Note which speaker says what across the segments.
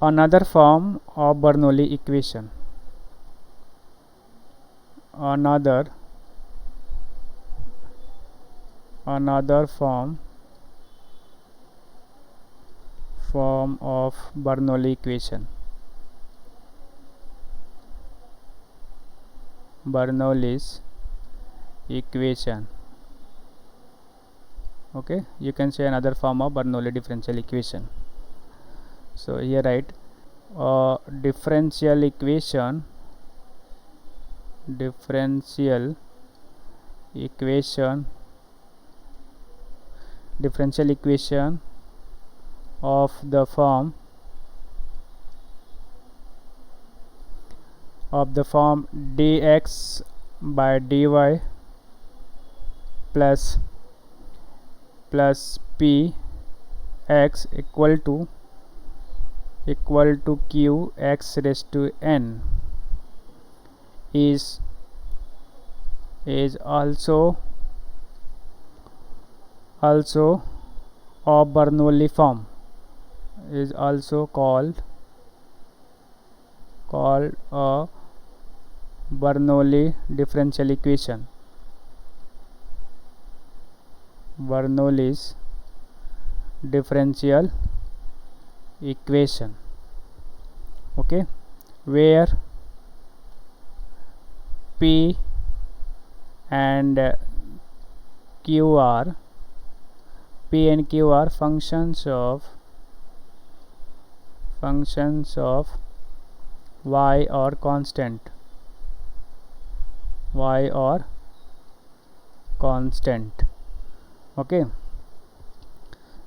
Speaker 1: Another form of Bernoulli equation. Another form of Bernoulli equation. Bernoulli's equation. Okay, you can say another form of Bernoulli differential equation. So here write differential equation of the form dx by dy plus p x equal to q x raised to n is also a Bernoulli form, is also called a Bernoulli differential equation. Bernoulli's differential equation. Okay, where p and q are functions of y or constant. Okay,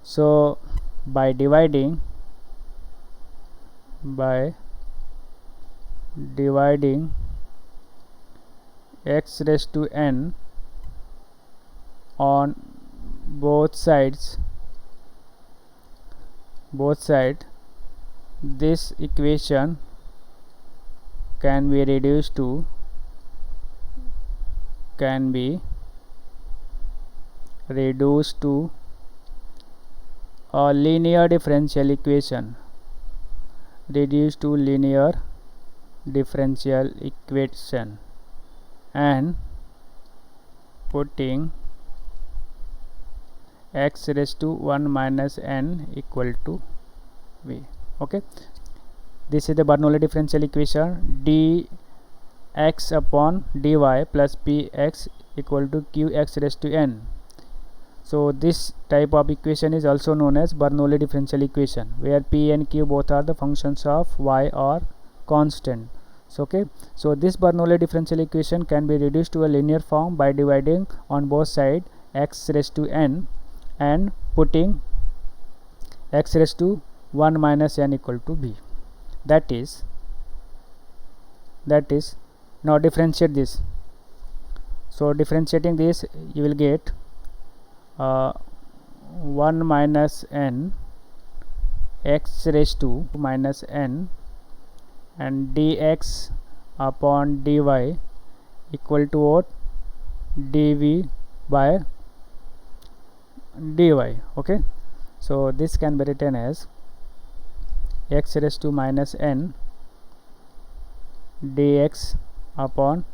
Speaker 1: so by dividing x raised to n on both sides, this equation can be reduced to a linear differential equation. And putting x raised to 1 minus n equal to v. Okay, this is the Bernoulli differential equation. dx upon dy plus px equal to qx raised to n. So this type of equation is also known as Bernoulli differential equation, where p and q both are the functions of y or constant. So okay, so this Bernoulli differential equation can be reduced to a linear form by dividing on both sides x raised to n and putting x raised to 1 minus n equal to b. That is now differentiate this. So differentiating this, you will get 1 minus n x raised to minus n and dx upon dy equal to what? dv by dy. Okay, so this can be written as x raised to minus n dx upon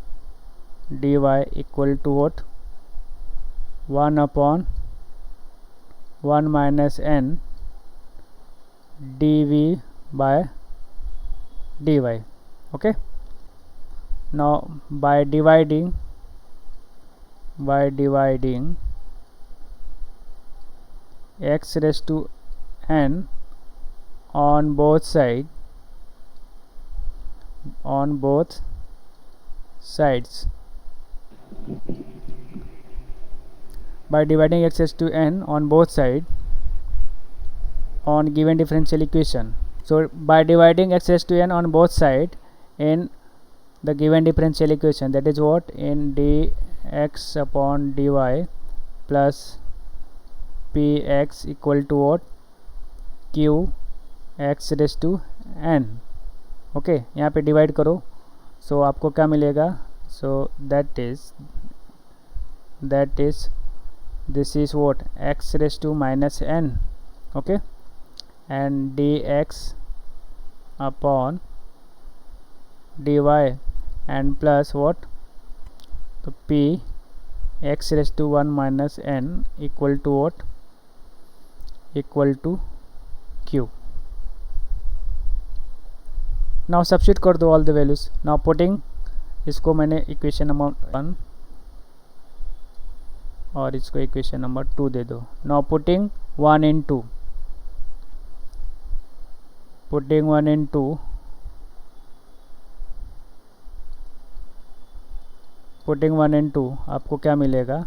Speaker 1: dy equal to what? 1 upon 1 minus n dv by dy. Okay, now by dividing x raised to n on both sides, by dividing x raised to n on both sides on given differential equation. So by dividing x raised to n on both sides in the given differential equation, that is what? In dx upon dy plus px equal to what? q x raised to n. Okay, यहाँ पे divide करो, सो आपको क्या मिलेगा? So that is this is what? x raised to minus n. Okay, and dx upon dy and plus what? So p x raised to 1 minus n equal to what? Equal to q. Now substitute कर दो all the values. Now putting, इसको मैंने equation number 1 और इसको equation number 2 दे दो. Now putting 1 in 2, putting 1 in 2, putting 1 in 2 आपको क्या मिलेगा?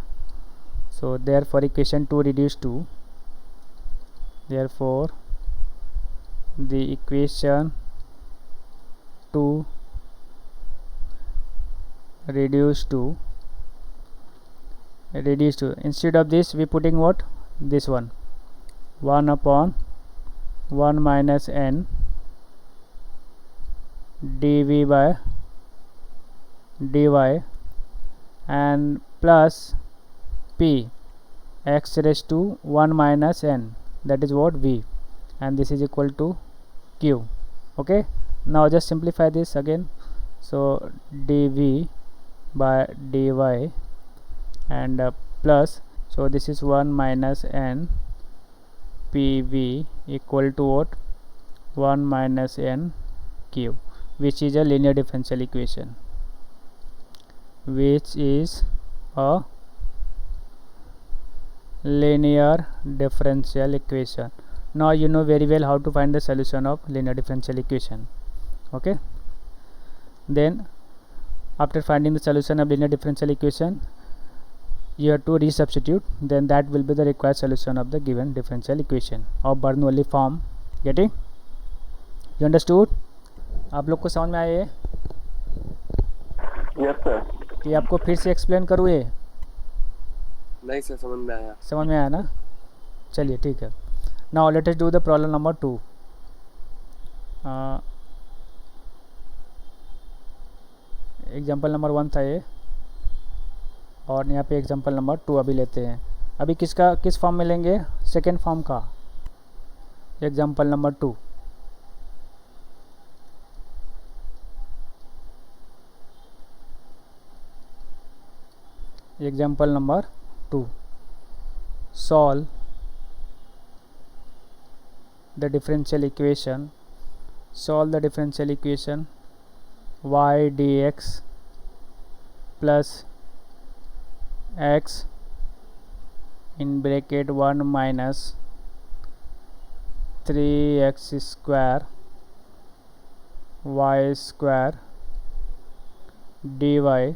Speaker 1: So therefore equation 2 reduced to, therefore the equation 2 reduced to, instead of this we putting what? This one, 1 upon 1 minus n dv by dy and plus p x raised to 1 minus n, that is what? V, and this is equal to q. Okay, now just simplify this again. So dv by dy and plus, so this is 1 minus n pv equal to what? 1 minus n q, which is a linear differential equation, which is a linear differential equation. Now you know very well how to find the solution of linear differential equation. Okay, then after finding the solution of linear differential equation, you have to resubstitute, then that will be the required solution of the given differential equation of Bernoulli form. Getting? You understood? आप लोग को समझ में आया?
Speaker 2: Yes sir.
Speaker 1: कि आपको फिर से एक्सप्लेन करूँ ये?
Speaker 2: नहीं सर, समझ में आया.
Speaker 1: समझ में आया ना? चलिए ठीक है. Now let us do the problem number 2. Example number 1 था ये, और यहाँ पे एग्जाम्पल नंबर 2 अभी लेते हैं. अभी किस फॉर्म में लेंगे? सेकेंड फॉर्म का example number 2. Example number 2, solve the differential equation, solve the differential equation y dx plus x in bracket 1 minus 3x square y square dy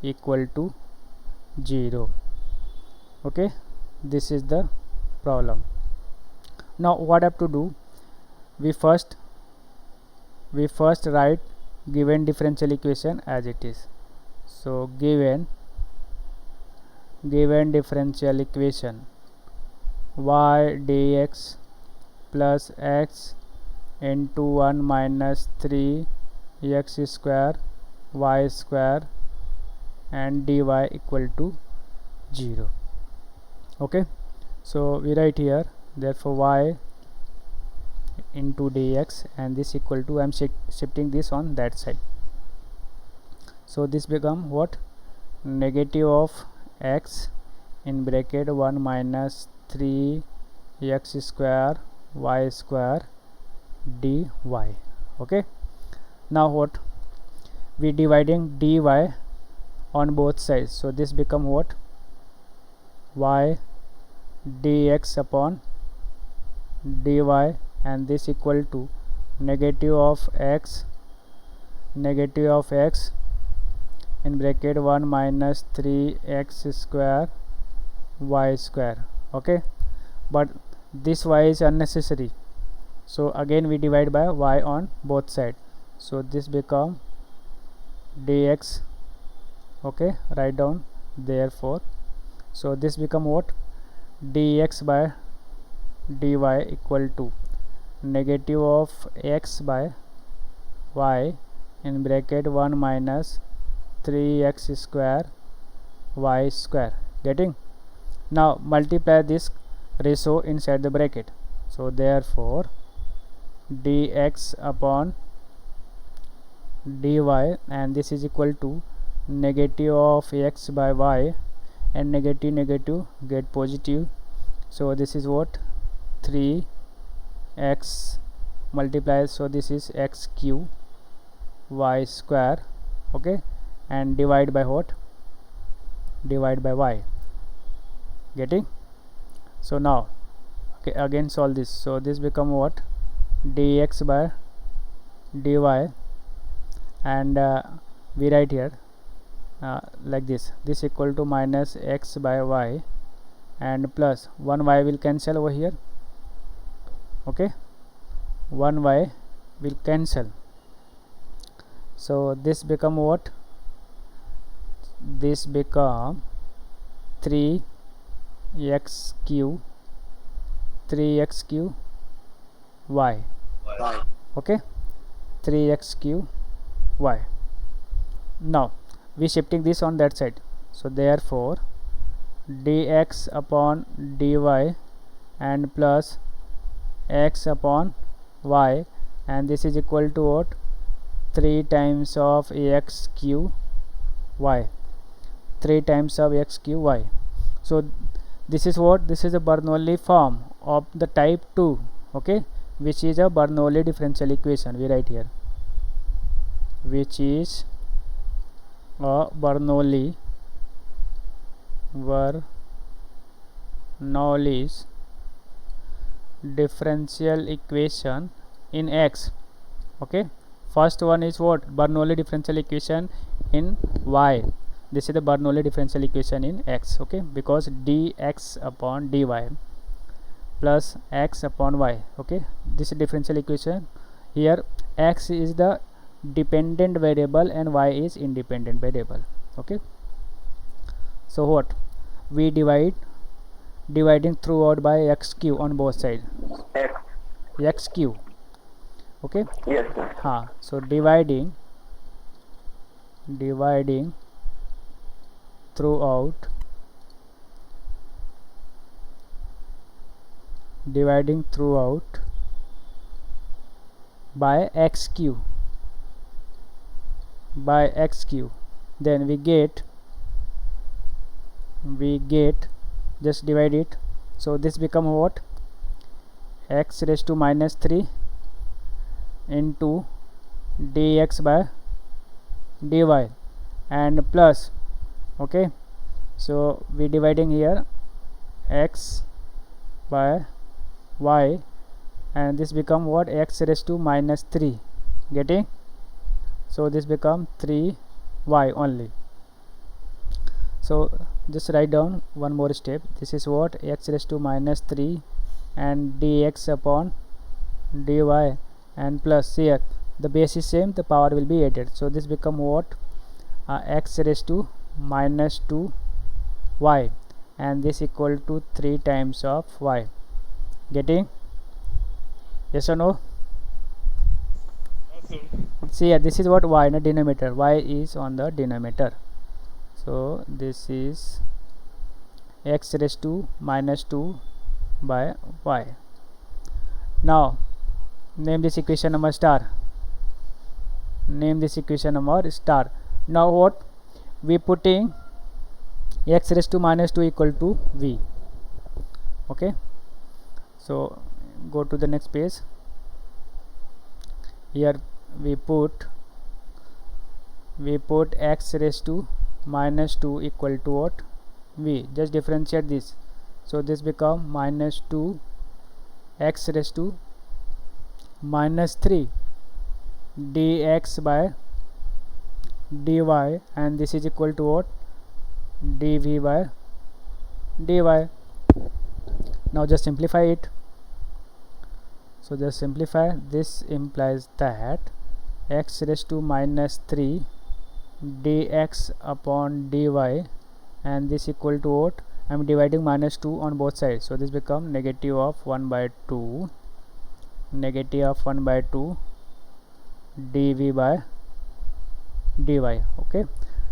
Speaker 1: equal to 0. Okay, this is the problem. Now what I have to do? We first write given differential equation as it is. So given differential equation y dx plus x into 1 minus 3 x square y square and dy equal to 0. Okay, so we write here, therefore y into dx and this equal to, I am shifting this on that side. So this become what? Negative of x in bracket 1 minus 3 x square y square dy. Okay, now what? We dividing dy on both sides, so this become what? Y dx upon dy and this equal to negative of x in bracket 1 minus 3x square y square. Okay, but this y is unnecessary, so again we divide by y on both sides, so this become dx. Okay, write down, therefore, so this become what? Dx by dy equal to negative of x by y in bracket 1 minus 3x square y square. Getting? Now multiply this ratio inside the bracket, so therefore dx upon dy, and this is equal to negative of x by y, and negative negative get positive, so this is what 3x multiplies, so this is x cube y square, okay, and divide by what, divide by y. Getting? So now okay, again solve this, so this become what, dx by dy, and we write here like this equal to minus x by y, and plus 1y will cancel over here, okay, 1y will cancel, so this become what, this become 3x cube y, okay, 3x cube y. Now we shifting this on that side, so therefore dx upon dy and plus x upon y, and this is equal to what, 3 times of x cube y, 3 times of x cube y. So this is what, this is a Bernoulli form of the type 2, okay, which is a Bernoulli differential equation, we write here, which is a Bernoulli's differential equation in x, okay. First one is what, Bernoulli differential equation in y, this is the Bernoulli differential equation in x, okay, because dx upon dy plus x upon y, okay, this is differential equation. Here x is the dependent variable and y is independent variable, okay. So what, we dividing throughout by x cube on both sides, x cube, okay.
Speaker 3: Yes, sir.
Speaker 1: So dividing throughout by x cube, then we get just divide it, so this become what, x raised to minus 3 into dx by dy, and plus, okay, so we dividing here x by y, and this become what, x raised to minus 3, getting, so this become 3y only. So just write down one more step, this is what, x raised to minus 3 and dx upon dy, and plus here the base is same, the power will be added, so this become what, x raised to minus 2y, and this equal to 3 times of y. Getting? Yes or no? See here, this is what, y in the denominator, y is on the denominator, so this is x raised to minus 2 by y. Now name this equation number star, Now what, we putting x raised to minus 2 equal to v, okay. So go to the next page, here we put x raised to minus 2 equal to what, v, just differentiate this, so this become minus 2 x raised to minus 3 dx by dy, and this is equal to what, dv by dy. Now just simplify it, so just simplify, this implies that x raised to minus 3 dx upon dy, and this equal to what, I am dividing minus 2 on both sides, so this become negative of 1 by 2 dv by dy, okay.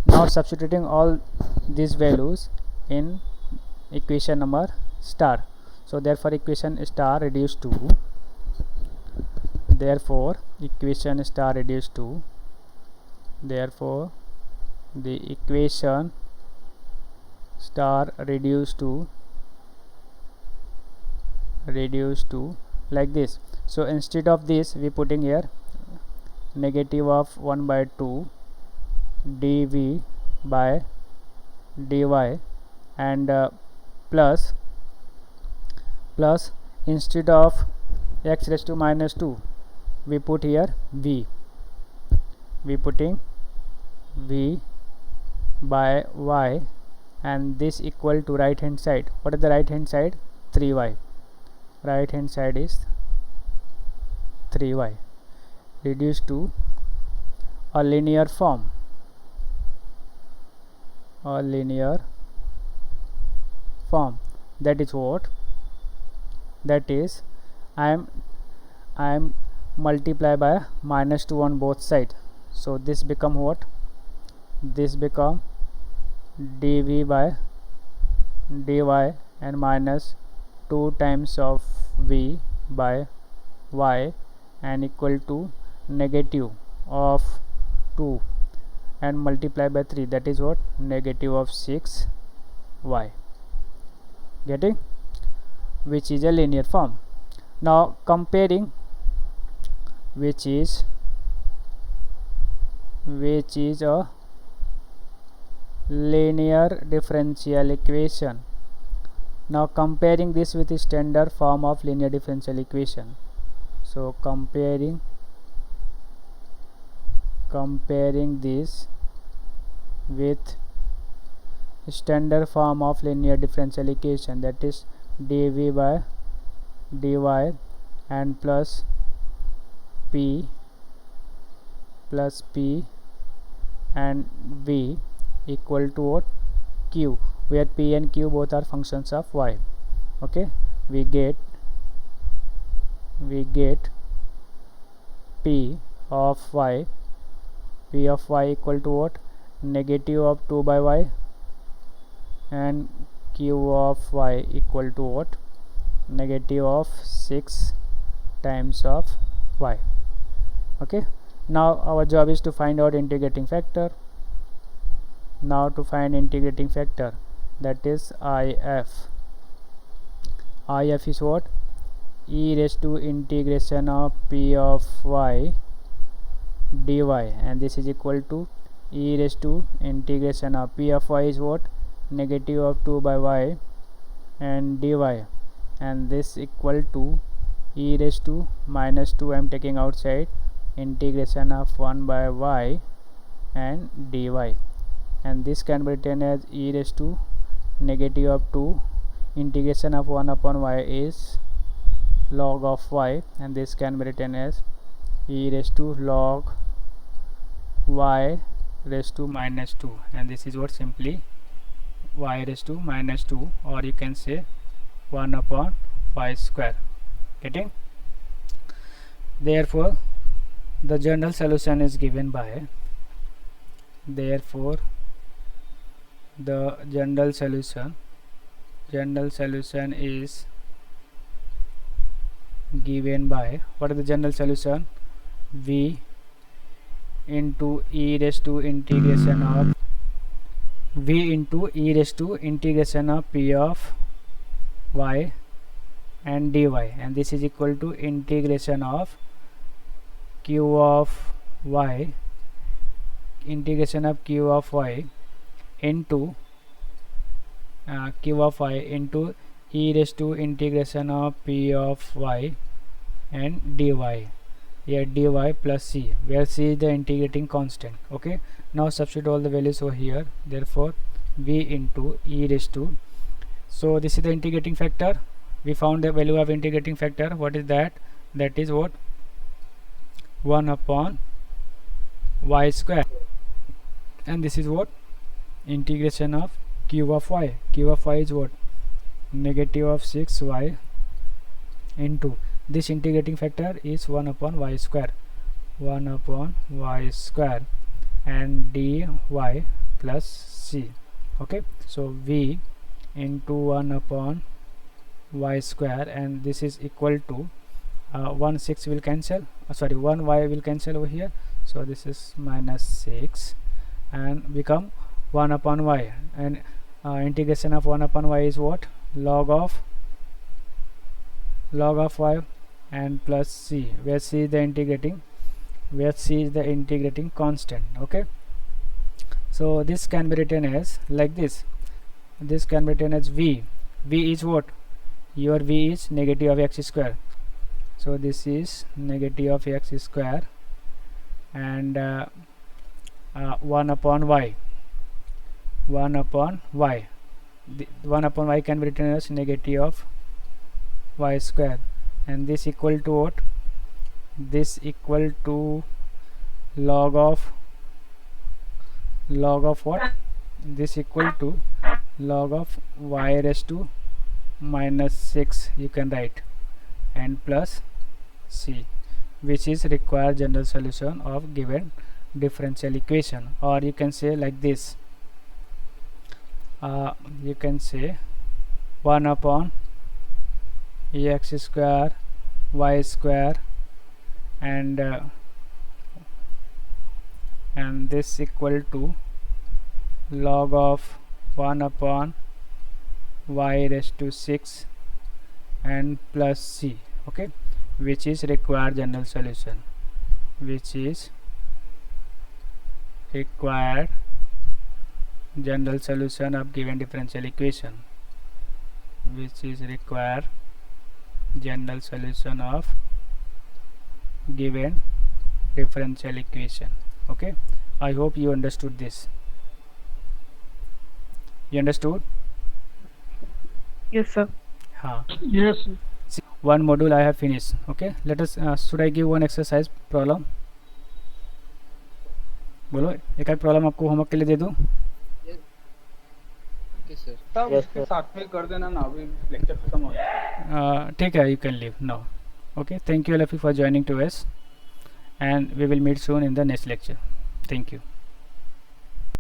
Speaker 1: Now substituting all these values in equation number star, so therefore equation star reduced to therefore equation star reduced to, therefore the equation star reduced to like this. So instead of this we putting here negative of 1 by 2 dv by dy and plus instead of x raised to minus 2 we put here v, we putting v by y, and this equal to right hand side. What is the right hand side? 3y. Right hand side is 3y reduced to a linear form, that is what, that is I am multiply by minus 2 on both sides. So this become what? This become dv by dy and minus 2 times of v by y and equal to negative of 2 and multiply by 3, that is what? Negative of 6y. Getting? Which is a linear form. Now comparing which is a linear differential equation. Now comparing this with the standard form of linear differential equation. So comparing this with standard form of linear differential equation, that is dv by dy and plus p and v equal to what? Q, where p and q both are functions of y. Okay, we get p of y equal to what? Negative of 2 by y, and q of y equal to what? Negative of 6 times of y. Okay, now our job is to find out integrating factor. Now to find integrating factor, that is if is what? E raised to integration of p of y dy, and this is equal to e raised to integration of p of y is what? Negative of 2 by y and dy, and this equal to e raised to minus 2, I am taking outside, integration of 1 by y and dy, and this can be written as e raised to negative of 2 integration of 1 upon y is log of y, and this can be written as e raised to log y raised to minus 2, and this is what? Simply y raised to minus 2, or you can say 1 upon y square. Getting? Therefore the general solution is given by, therefore the general solution is given by, what is the general solution? V into e raised to integration of p of y and dy, and this is equal to integration of q of y into e raised to integration of p of y and dy, here dy plus c, where c is the integrating constant. Okay, now substitute all the values over here, therefore v into e raised to, so this is the integrating factor. We found the value of integrating factor. What is that? That is what? 1 upon y square, and this is what? Integration of q of y is what? Negative of 6y into this integrating factor is 1 upon y square, and dy plus c. Okay, so v into 1 upon y square, and this is equal to 1 6 will cancel, sorry, 1 y will cancel over here, so this is minus 6 and become 1 upon y, and integration of 1 upon y is what? Log of y and plus c, where c is the integrating constant. Okay, so this can be written as like this. This can be written as v is what? Your v is negative of x square, so this is negative of x square, and 1 upon y. The 1 upon y can be written as negative of y square, and this equal to what? This equal to log of what? This equal to log of y raised to minus 6, you can write, and plus c, which is required general solution of given differential equation. Or you can say like this, you can say 1 upon x square y square, and this equal to log of 1 upon y raised to 6 and plus c. Okay, which is required general solution, which is required general solution of given differential equation, which is required general solution of given differential equation. Okay, I hope you understood this. You understood?
Speaker 3: Yes, sir.
Speaker 4: Yes.
Speaker 1: See, one module I have finished. Okay, let us should I give one exercise problem? बोलो, एक problem आपको homework के लिए दे दूं?
Speaker 4: सब इसके साथ में कर देना ना, अभी लेक्चर खत्म हो गया.
Speaker 1: ठीक है, you can leave now. Okay, thank you all of you for joining to us, and we will meet soon in the next lecture. Thank you.